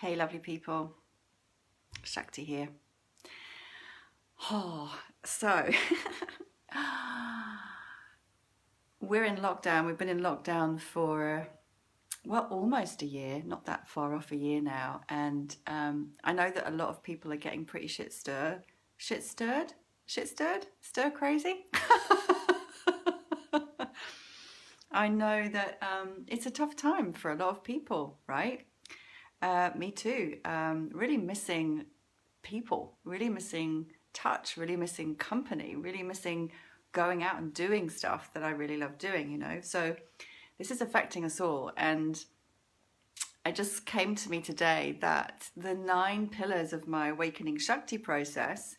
Hey lovely people, Shakti here. So we're in lockdown. We've been in lockdown for, well, almost a year, not that far off a year now. And I know that a lot of people are getting pretty stir crazy. I know that it's a tough time for a lot of people, right? Me too. Really missing people, really missing touch, really missing company, really missing going out and doing stuff that I really love doing, you know. So this is affecting us all. And it just came to me today that the 9 pillars of my awakening Shakti process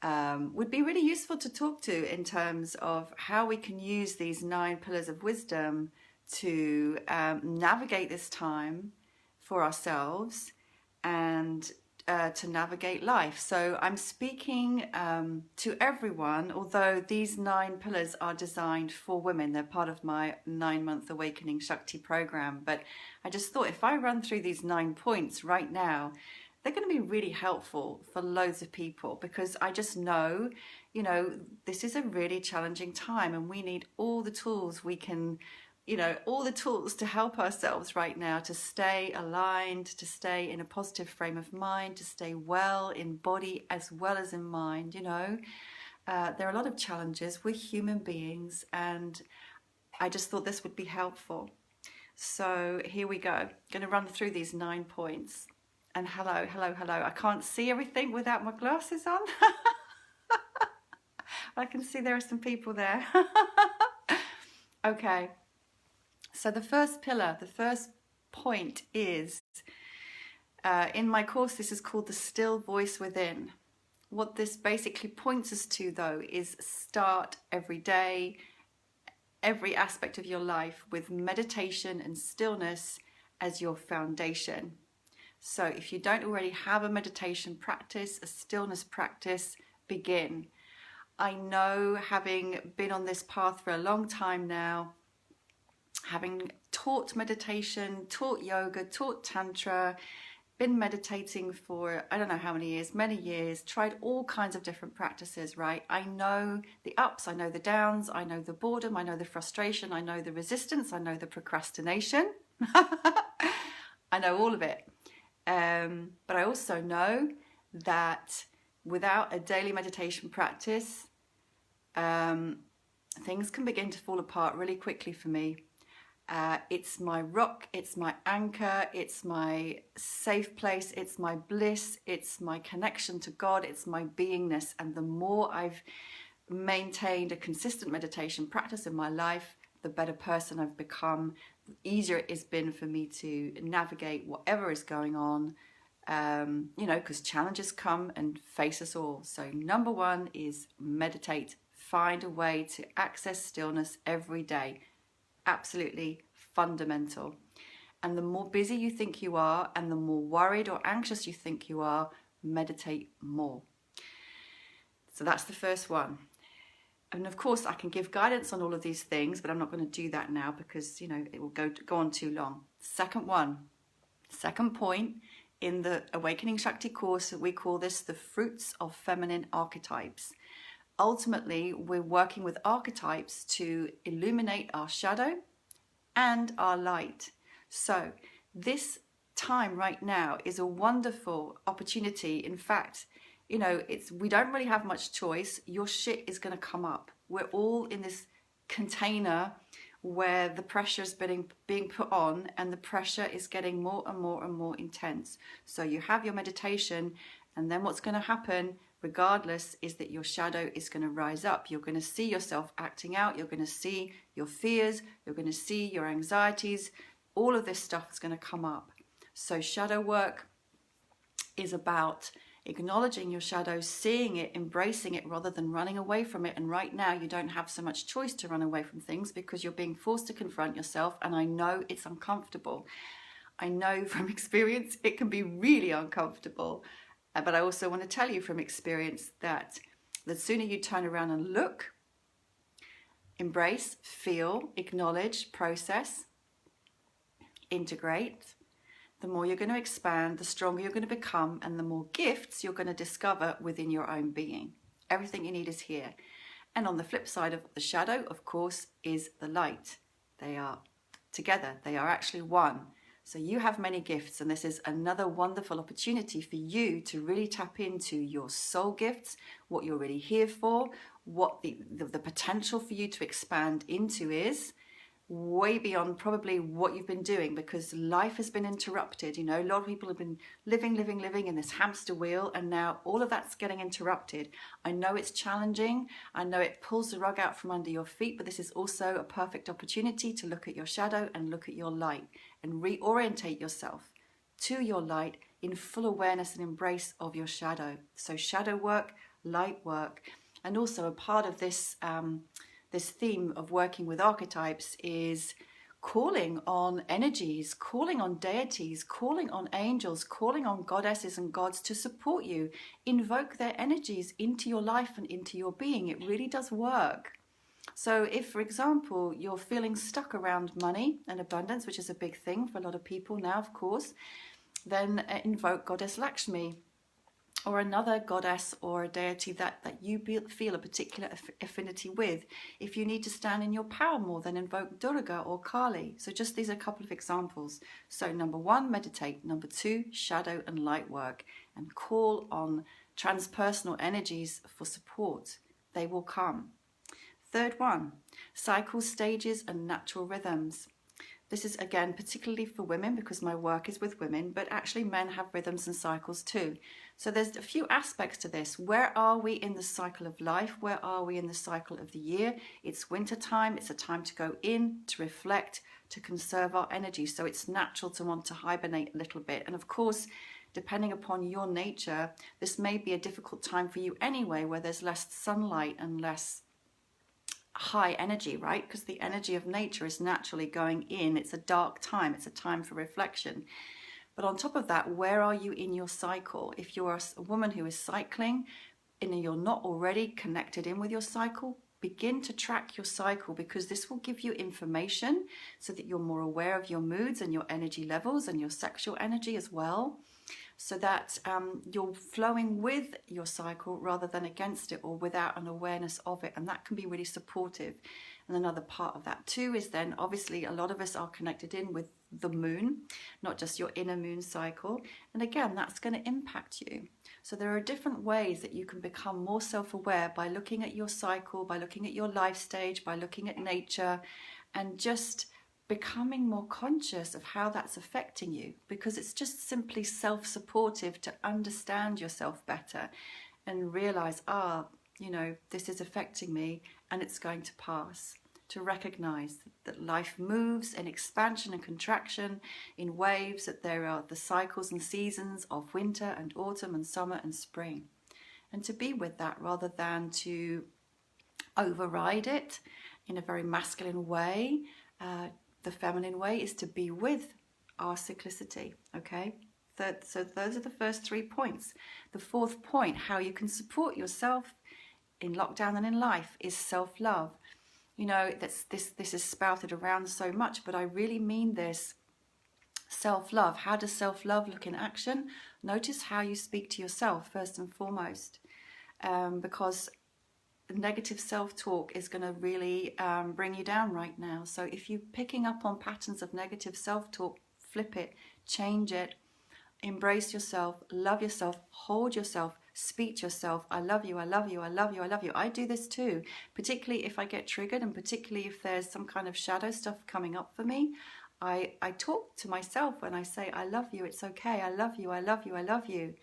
would be really useful to talk to in terms of how we can use these 9 pillars of wisdom to navigate this time for ourselves and to navigate life. So I'm speaking to everyone, although these 9 pillars are designed for women. They're part of my 9-month Awakening Shakti program. But I just thought if I run through these 9 points right now, they're going to be really helpful for loads of people, because I just know, you know, this is a really challenging time and we need all the tools we can, you know, all the tools to help ourselves right now to stay aligned, to stay in a positive frame of mind, to stay well in body as well as in mind, you know. There are a lot of challenges. We're human beings, and I just thought this would be helpful. So here we go. I'm going to run through these 9 points. And hello. I can't see everything without my glasses on. I can see there are some people there. Okay. So the first pillar, the first point is, in my course, this is called the still voice within. What this basically points us to, though, is start every day, every aspect of your life with meditation and stillness as your foundation. So if you don't already have a meditation practice, a stillness practice, begin. I know, having been on this path for a long time now, having taught meditation, taught yoga, taught tantra, been meditating for I don't know how many years, many years, tried all kinds of different practices, right? I know the ups, I know the downs, I know the boredom, I know the frustration, I know the resistance, I know the procrastination. I know all of it. But I also know that without a daily meditation practice, things can begin to fall apart really quickly for me. It's my rock, it's my anchor, it's my safe place, it's my bliss, it's my connection to God, it's my beingness. And the more I've maintained a consistent meditation practice in my life, the better person I've become, the easier it has been for me to navigate whatever is going on, you know, because challenges come and face us all. So number 1 is meditate. Find a way to access stillness every day. Absolutely fundamental. And the more busy you think you are and the more worried or anxious you think you are, meditate more. So that's the first one. And of course I can give guidance on all of these things, but I'm not going to do that now because, you know, it will go on too long. Second point in the Awakening Shakti course, we call this the fruits of feminine archetypes. Ultimately, we're working with archetypes to illuminate our shadow and our light. So this time right now is a wonderful opportunity. In fact, you know, we don't really have much choice. Your shit is going to come up. We're all in this container where the pressure is being put on, and the pressure is getting more and more and more intense. So you have your meditation, and then what's going to happen, regardless, is that your shadow is going to rise up. You're going to see yourself acting out. You're going to see your fears. You're going to see your anxieties. All of this stuff is going to come up. So shadow work is about acknowledging your shadow, seeing it, embracing it rather than running away from it. And right now you don't have so much choice to run away from things because you're being forced to confront yourself. And I know it's uncomfortable. I know from experience it can be really uncomfortable. But I also want to tell you from experience that the sooner you turn around and look, embrace, feel, acknowledge, process, integrate, the more you're going to expand, the stronger you're going to become, and the more gifts you're going to discover within your own being. Everything you need is here. And on the flip side of the shadow, of course, is the light. They are together. They are actually one. So you have many gifts, and this is another wonderful opportunity for you to really tap into your soul gifts, what you're really here for, what the potential for you to expand into is, way beyond probably what you've been doing, because life has been interrupted. You know, a lot of people have been living in this hamster wheel, and now all of that's getting interrupted. I know it's challenging. I know it pulls the rug out from under your feet, but this is also a perfect opportunity to look at your shadow and look at your light and reorientate yourself to your light in full awareness and embrace of your shadow. So shadow work, light work, and also a part of this this theme of working with archetypes is calling on energies, calling on deities, calling on angels, calling on goddesses and gods to support you. Invoke their energies into your life and into your being. It really does work. So if, for example, you're feeling stuck around money and abundance, which is a big thing for a lot of people now, of course, then invoke Goddess Lakshmi, or another goddess or a deity that you feel a particular affinity with. If you need to stand in your power more, then invoke Durga or Kali. So just these are a couple of examples. So number 1, meditate. Number 2, shadow and light work. And call on transpersonal energies for support. They will come. Third one, cycles, stages and natural rhythms. This is, again, particularly for women because my work is with women, but actually men have rhythms and cycles too. So there's a few aspects to this. Where are we in the cycle of life? Where are we in the cycle of the year? It's winter time. It's a time to go in, to reflect, to conserve our energy. So it's natural to want to hibernate a little bit. And of course, depending upon your nature, this may be a difficult time for you anyway, where there's less sunlight and less high energy, right? Because the energy of nature is naturally going in. It's a dark time. It's a time for reflection. But on top of that, where are you in your cycle? If you're a woman who is cycling and you're not already connected in with your cycle, begin to track your cycle, because this will give you information so that you're more aware of your moods and your energy levels and your sexual energy as well, so that you're flowing with your cycle rather than against it or without an awareness of it. And that can be really supportive. And another part of that too is then obviously a lot of us are connected in with the moon, not just your inner moon cycle. And again, that's going to impact you. So there are different ways that you can become more self-aware by looking at your cycle, by looking at your life stage, by looking at nature, and just becoming more conscious of how that's affecting you, because it's just simply self-supportive to understand yourself better and realize, you know, this is affecting me and it's going to pass. To recognize that life moves in expansion and contraction in waves, that there are the cycles and seasons of winter and autumn and summer and spring, and to be with that rather than to override it in a very masculine way. The feminine way is to be with our cyclicity, okay? So those are the first 3 points. The fourth point, how you can support yourself in lockdown and in life, is self-love. You know, this is spouted around so much, but I really mean this. Self-love. How does self-love look in action? Notice how you speak to yourself first and foremost, because negative self-talk is going to really bring you down right now. So if you're picking up on patterns of negative self-talk, flip it, change it, embrace yourself, love yourself, hold yourself, speak to yourself. I love you, I love you, I love you, I love you. I do this too, particularly if I get triggered, and particularly if there's some kind of shadow stuff coming up for me. I talk to myself when I say, I love you, it's okay, I love you, I love you, I love you.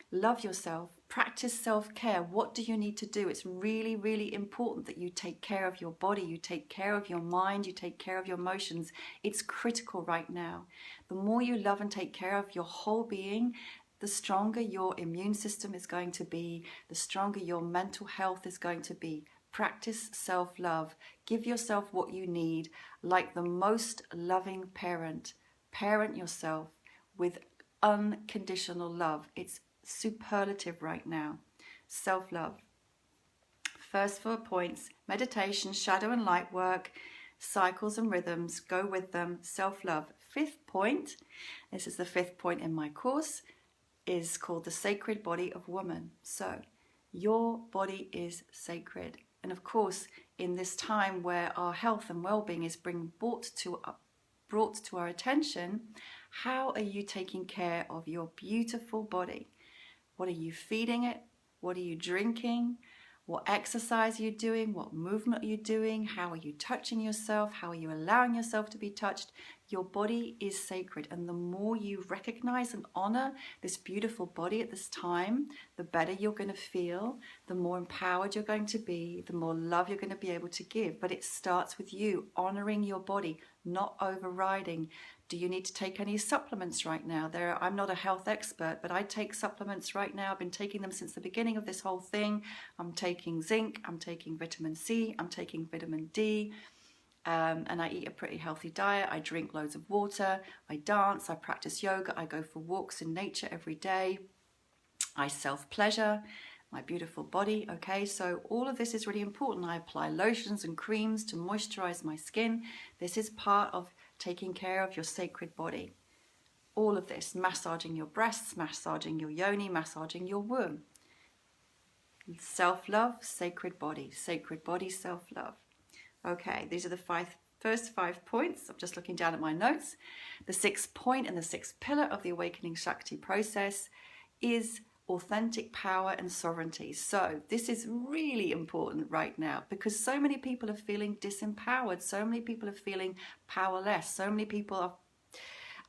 Love yourself. Practice self-care. What do you need to do? It's really, really important that you take care of your body, you take care of your mind, you take care of your emotions. It's critical right now. The more you love and take care of your whole being, the stronger your immune system is going to be, the stronger your mental health is going to be. Practice self-love. Give yourself what you need, like the most loving parent. Parent yourself with unconditional love. It's superlative right now. Self-love. First 4 points: meditation, shadow and light work, cycles and rhythms. Go with them. Self-love. fifth point, this is the fifth point in my course, is called the sacred body of woman. So your body is sacred. And of course, in this time where our health and well-being is being brought to our attention, how are you taking care of your beautiful body? What are you feeding it? What are you drinking? What exercise are you doing? What movement are you doing? How are you touching yourself? How are you allowing yourself to be touched? Your body is sacred, and the more you recognize and honor this beautiful body at this time, the better you're going to feel, the more empowered you're going to be, the more love you're going to be able to give. But it starts with you honoring your body, not overriding. Do you need to take any supplements right now? I'm not a health expert, but I take supplements right now. I've been taking them since the beginning of this whole thing. I'm taking zinc, I'm taking vitamin C, I'm taking vitamin D, and I eat a pretty healthy diet. I drink loads of water, I dance, I practice yoga, I go for walks in nature every day. I self-pleasure my beautiful body, okay? So all of this is really important. I apply lotions and creams to moisturize my skin. This is part of taking care of your sacred body. All of this, massaging your breasts, massaging your yoni, massaging your womb. Self-love, sacred body, self-love. Okay, these are the first 5 points. I'm just looking down at my notes. The sixth point and the sixth pillar of the Awakening Shakti process is authentic power and sovereignty. So this is really important right now because so many people are feeling disempowered. So many people are feeling powerless. So many people are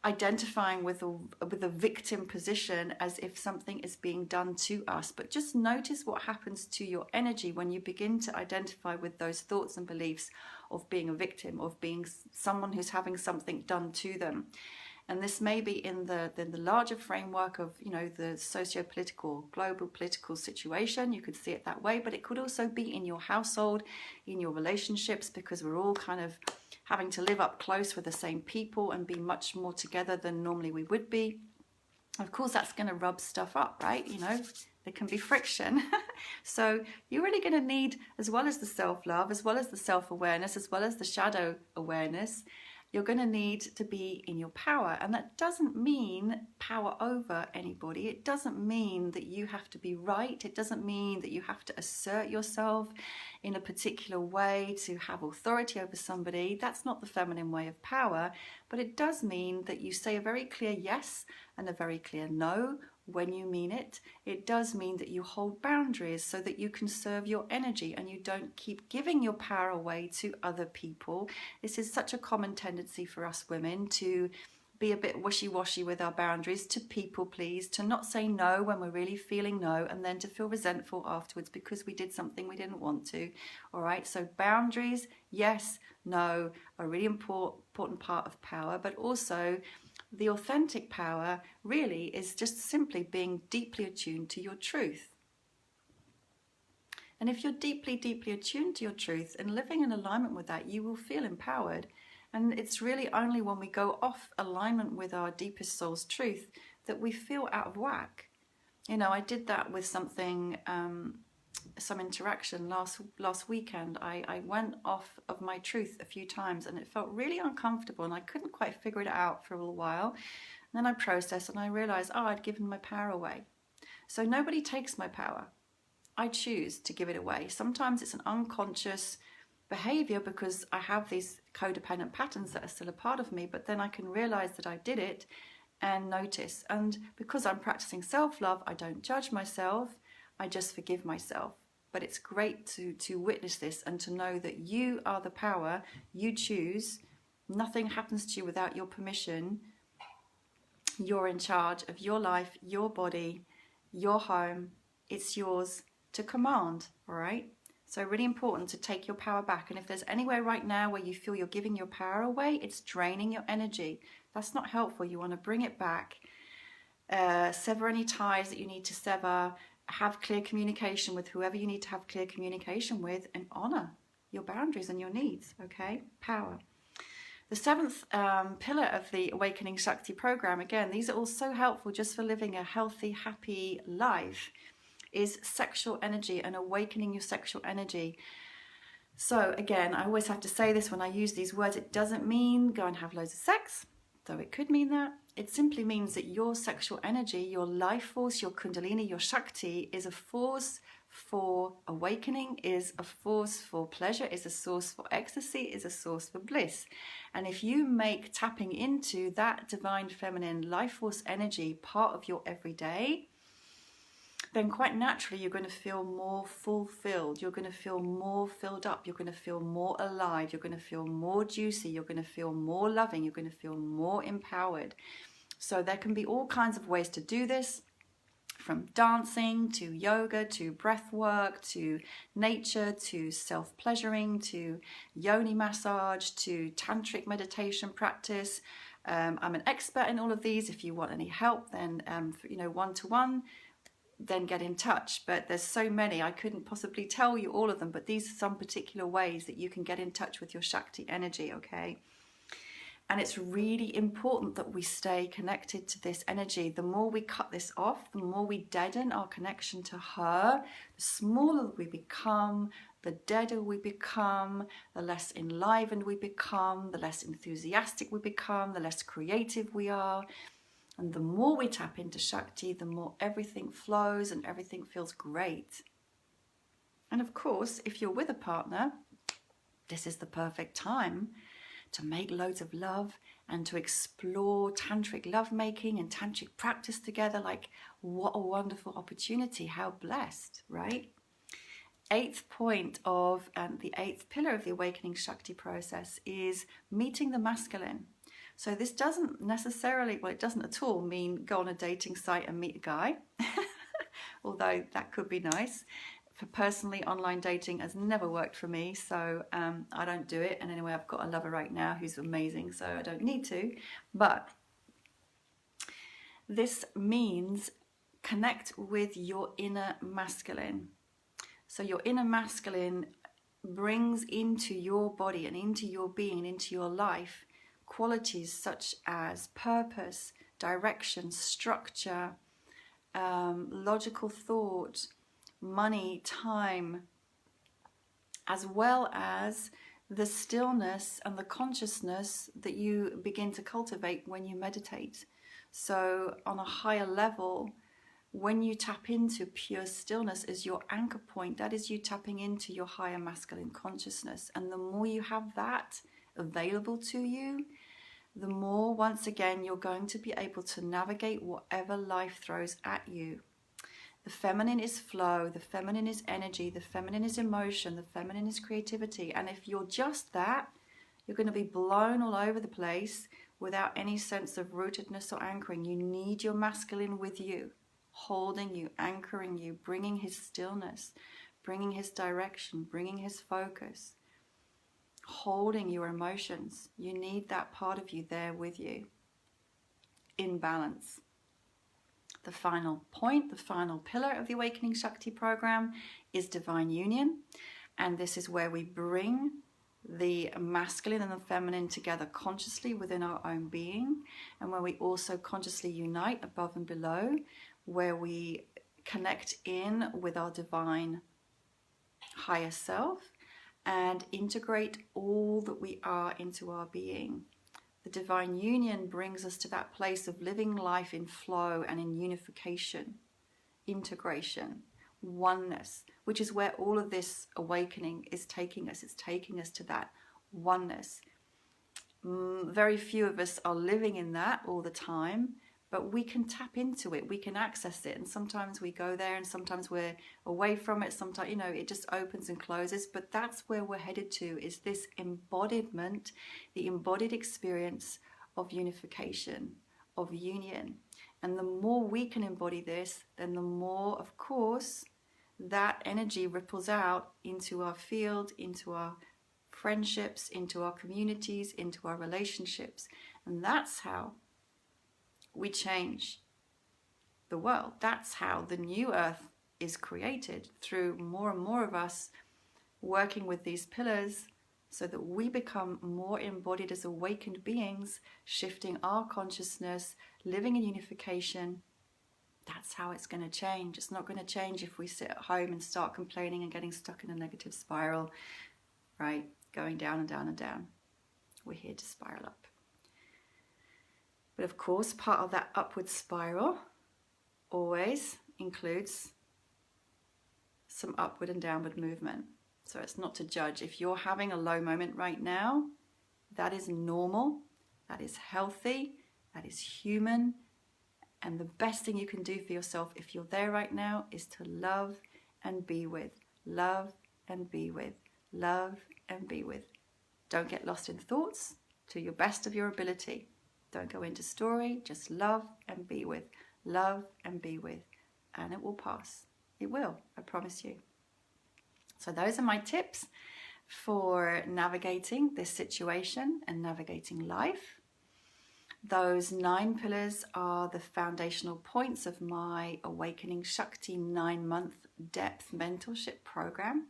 identifying with a victim position as if something is being done to us. But just notice what happens to your energy when you begin to identify with those thoughts and beliefs of being a victim, of being someone who's having something done to them. And this may be in the larger framework of, you know, the socio-political, global political situation. You could see it that way, but it could also be in your household, in your relationships, because we're all kind of having to live up close with the same people and be much more together than normally we would be. Of course, that's going to rub stuff up, right? You know, there can be friction. So you're really going to need, as well as the self-love, as well as the self-awareness, as well as the shadow awareness, you're going to need to be in your power. And that doesn't mean power over anybody. It doesn't mean that you have to be right. It doesn't mean that you have to assert yourself in a particular way to have authority over somebody. That's not the feminine way of power. But it does mean that you say a very clear yes and a very clear no when you mean it. It does mean that you hold boundaries so that you conserve your energy and you don't keep giving your power away to other people. This is such a common tendency for us women to be a bit wishy-washy with our boundaries, to people please, to not say no when we're really feeling no, and then to feel resentful afterwards because we did something we didn't want to. All right, so boundaries, yes, no, are a really important part of power, but also the authentic power really is just simply being deeply attuned to your truth. And if you're deeply, deeply attuned to your truth and living in alignment with that, you will feel empowered. And it's really only when we go off alignment with our deepest soul's truth that we feel out of whack. You know, I did that with something, some interaction last weekend. I went off of my truth a few times and it felt really uncomfortable and I couldn't quite figure it out for a little while. And then I processed and I realized, oh, I'd given my power away. So nobody takes my power. I choose to give it away. Sometimes it's an unconscious behavior because I have these codependent patterns that are still a part of me, but then I can realize that I did it and notice. And because I'm practicing self-love, I don't judge myself, I just forgive myself. But it's great to witness this and to know that you are the power, you choose, nothing happens to you without your permission. You're in charge of your life, your body, your home, it's yours to command, all right? So really important to take your power back. And if there's anywhere right now where you feel you're giving your power away, it's draining your energy. That's not helpful. You want to bring it back, sever any ties that you need to sever, have clear communication with whoever you need to have clear communication with, and honor your boundaries and your needs, okay? Power. The seventh pillar of the Awakening Shakti program, again, these are all so helpful just for living a healthy, happy life, is sexual energy and awakening your sexual energy. So again, I always have to say this when I use these words, it doesn't mean go and have loads of sex. though it could mean that. It simply means that your sexual energy, your life force, your kundalini, your Shakti is a force for awakening, is a force for pleasure, is a source for ecstasy, is a source for bliss. And if you make tapping into that divine feminine life force energy part of your everyday, then quite naturally you're going to feel more fulfilled, you're going to feel more filled up, you're going to feel more alive, you're going to feel more juicy, you're going to feel more loving, you're going to feel more empowered. So there can be all kinds of ways to do this, from dancing to yoga to breath work to nature to self-pleasuring to yoni massage to tantric meditation practice. I'm an expert in all of these. If you want any help, then one-to-one, then get in touch. But there's so many, I couldn't possibly tell you all of them, but these are some particular ways that you can get in touch with your Shakti energy, okay? And it's really important that we stay connected to this energy. The more we cut this off, the more we deaden our connection to her, the smaller we become, the deader we become, the less enlivened we become, the less enthusiastic we become, the less creative we are. And the more we tap into Shakti, the more everything flows and everything feels great. And of course, if you're with a partner, this is the perfect time to make loads of love and to explore tantric lovemaking and tantric practice together. Like, what a wonderful opportunity. How blessed, right? Eighth point of, and the eighth pillar of the awakening Shakti process is meeting the masculine. So this doesn't necessarily, well, it doesn't at all mean go on a dating site and meet a guy, although that could be nice. For personally, online dating has never worked for me, so I don't do it. And anyway, I've got a lover right now who's amazing, so I don't need to. But this means connect with your inner masculine. So your inner masculine brings into your body and into your being and into your life qualities such as purpose, direction, structure, logical thought, money, time, as well as the stillness and the consciousness that you begin to cultivate when you meditate. So on a higher level, when you tap into pure stillness as your anchor point, that is you tapping into your higher masculine consciousness. And the more you have that available to you, the more, once again, you're going to be able to navigate whatever life throws at you. The feminine is flow, the feminine is energy, the feminine is emotion, the feminine is creativity. And if you're just that, you're going to be blown all over the place without any sense of rootedness or anchoring. You need your masculine with you, holding you, anchoring you, bringing his stillness, bringing his direction, bringing his focus, holding your emotions. You need that part of you there with you, in balance. The final point, the final pillar of the Awakening Shakti program is divine union. And this is where we bring the masculine and the feminine together consciously within our own being, and where we also consciously unite above and below, where we connect in with our divine higher self and integrate all that we are into our being. The divine union brings us to that place of living life in flow and in unification, integration, oneness, which is where all of this awakening is taking us. It's taking us to that oneness. Very few of us are living in that all the time, but we can tap into it, we can access it, and sometimes we go there and sometimes we're away from it. Sometimes, it just opens and closes, but that's where we're headed to, is this embodiment, the embodied experience of unification, of union. And the more we can embody this, then the more, of course, that energy ripples out into our field, into our friendships, into our communities, into our relationships. And that's how we change the world. That's how the new earth is created, through more and more of us working with these pillars so that we become more embodied as awakened beings, shifting our consciousness, living in unification. That's how it's going to change. It's not going to change if we sit at home and start complaining and getting stuck in a negative spiral, right? Going down and down and down. We're here to spiral up. But of course, part of that upward spiral always includes some upward and downward movement. So it's not to judge. If you're having a low moment right now, that is normal, that is healthy, that is human. And the best thing you can do for yourself if you're there right now is to love and be with. Love and be with. Love and be with. Don't get lost in thoughts, to your best of your ability. Don't go into story, just love and be with. Love and be with. And it will pass. It will, I promise you. So those are my tips for navigating this situation and navigating life. Those 9 pillars are the foundational points of my Awakening Shakti 9-month depth mentorship program.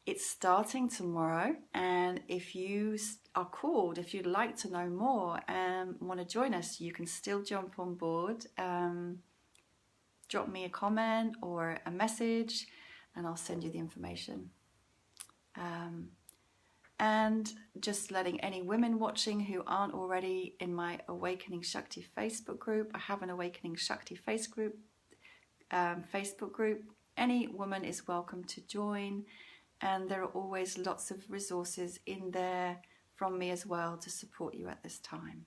It's starting tomorrow, and if you are called, if you'd like to know more and want to join us, you can still jump on board. Drop me a comment or a message and I'll send you the information. And just letting any women watching who aren't already in my Awakening Shakti Facebook group, I have an Awakening Shakti Facebook group. Any woman is welcome to join, and there are always lots of resources in there from me as well to support you at this time.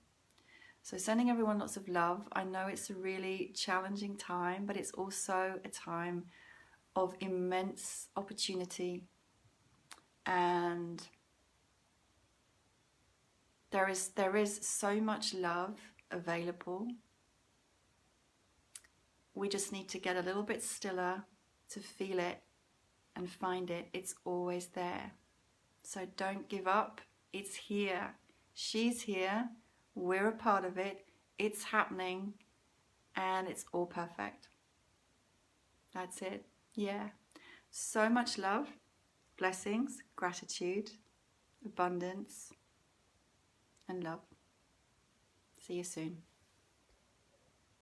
So sending everyone lots of love. I know it's a really challenging time, but it's also a time of immense opportunity, and there is so much love available. We just need to get a little bit stiller to feel it and find it. It's always there. So don't give up. It's here. She's here. We're a part of it. It's happening, and it's all perfect. That's it. Yeah. So much love, blessings, gratitude, abundance, and love. See you soon.